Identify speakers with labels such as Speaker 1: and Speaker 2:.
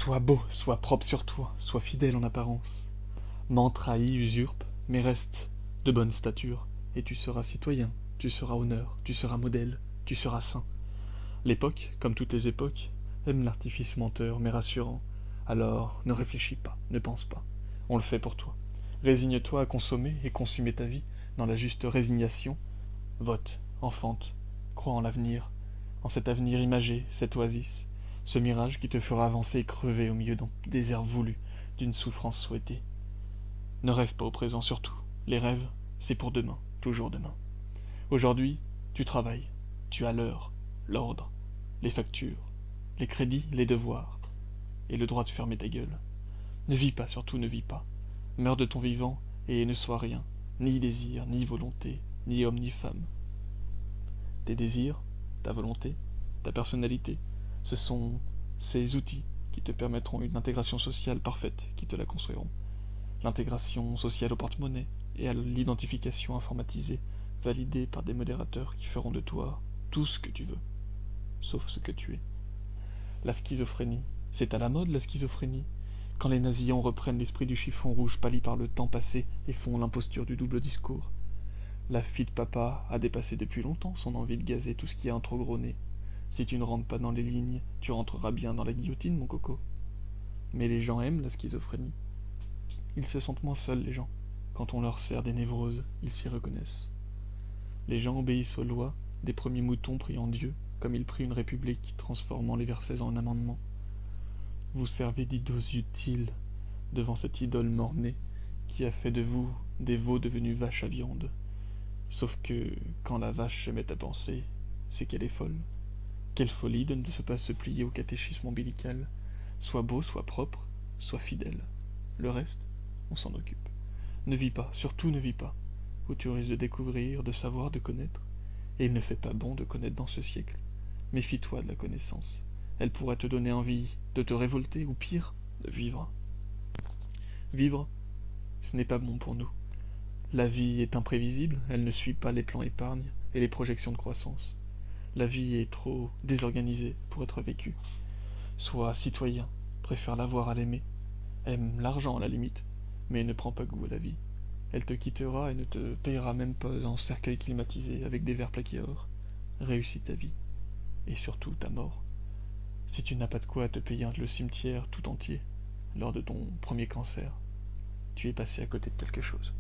Speaker 1: Sois beau, sois propre sur toi, sois fidèle en apparence. Ment, trahis, usurpe, mais reste de bonne stature, et tu seras citoyen, tu seras honneur, tu seras modèle, tu seras saint. L'époque, comme toutes les époques, aime l'artifice menteur mais rassurant. Alors ne réfléchis pas, ne pense pas, on le fait pour toi. Résigne-toi à consommer et consumer ta vie dans la juste résignation. Vote, enfante, crois en l'avenir, en cet avenir imagé, cette oasis, ce mirage qui te fera avancer et crever au milieu d'un désert voulu, d'une souffrance souhaitée. Ne rêve pas au présent surtout, les rêves, c'est pour demain, toujours demain. Aujourd'hui, tu travailles, tu as l'heure, l'ordre, les factures, les crédits, les devoirs, et le droit de fermer ta gueule. Ne vis pas, surtout ne vis pas. Meurs de ton vivant et ne sois rien, ni désir, ni volonté, ni homme, ni femme. Tes désirs, ta volonté, ta personnalité, ce sont ces outils qui te permettront une intégration sociale parfaite, qui te la construiront. L'intégration sociale au porte-monnaie et à l'identification informatisée, validée par des modérateurs qui feront de toi tout ce que tu veux, sauf ce que tu es. La schizophrénie, c'est à la mode la schizophrénie, quand les nazillons reprennent l'esprit du chiffon rouge pâli par le temps passé et font l'imposture du double discours. La fille de papa a dépassé depuis longtemps son envie de gazer tout ce qui a un trop gros nez. Si tu ne rentres pas dans les lignes, tu rentreras bien dans la guillotine, mon coco. Mais les gens aiment la schizophrénie. Ils se sentent moins seuls, les gens. Quand on leur sert des névroses, ils s'y reconnaissent. Les gens obéissent aux lois des premiers moutons priant Dieu, comme ils prient une république, transformant les versets en amendements. Vous servez d'idoles utiles devant cette idole mort-née qui a fait de vous des veaux devenus vaches à viande. Sauf que, quand la vache se met à penser, c'est qu'elle est folle. Quelle folie de ne pas se plier au catéchisme ombilical. Sois beau, sois propre, sois fidèle. Le reste, on s'en occupe. Ne vis pas, surtout ne vis pas, où tu risques de découvrir, de savoir, de connaître. Et il ne fait pas bon de connaître dans ce siècle. Méfie-toi de la connaissance. Elle pourrait te donner envie de te révolter, ou pire, de vivre. Vivre, ce n'est pas bon pour nous. La vie est imprévisible, elle ne suit pas les plans épargne et les projections de croissance. La vie est trop désorganisée pour être vécue. Sois citoyen, préfère l'avoir à l'aimer. Aime l'argent à la limite, mais ne prends pas goût à la vie. Elle te quittera et ne te payera même pas en cercueil climatisé avec des verres plaqués or. Réussis ta vie, et surtout ta mort. Si tu n'as pas de quoi te payer le cimetière tout entier, lors de ton premier cancer, tu es passé à côté de quelque chose.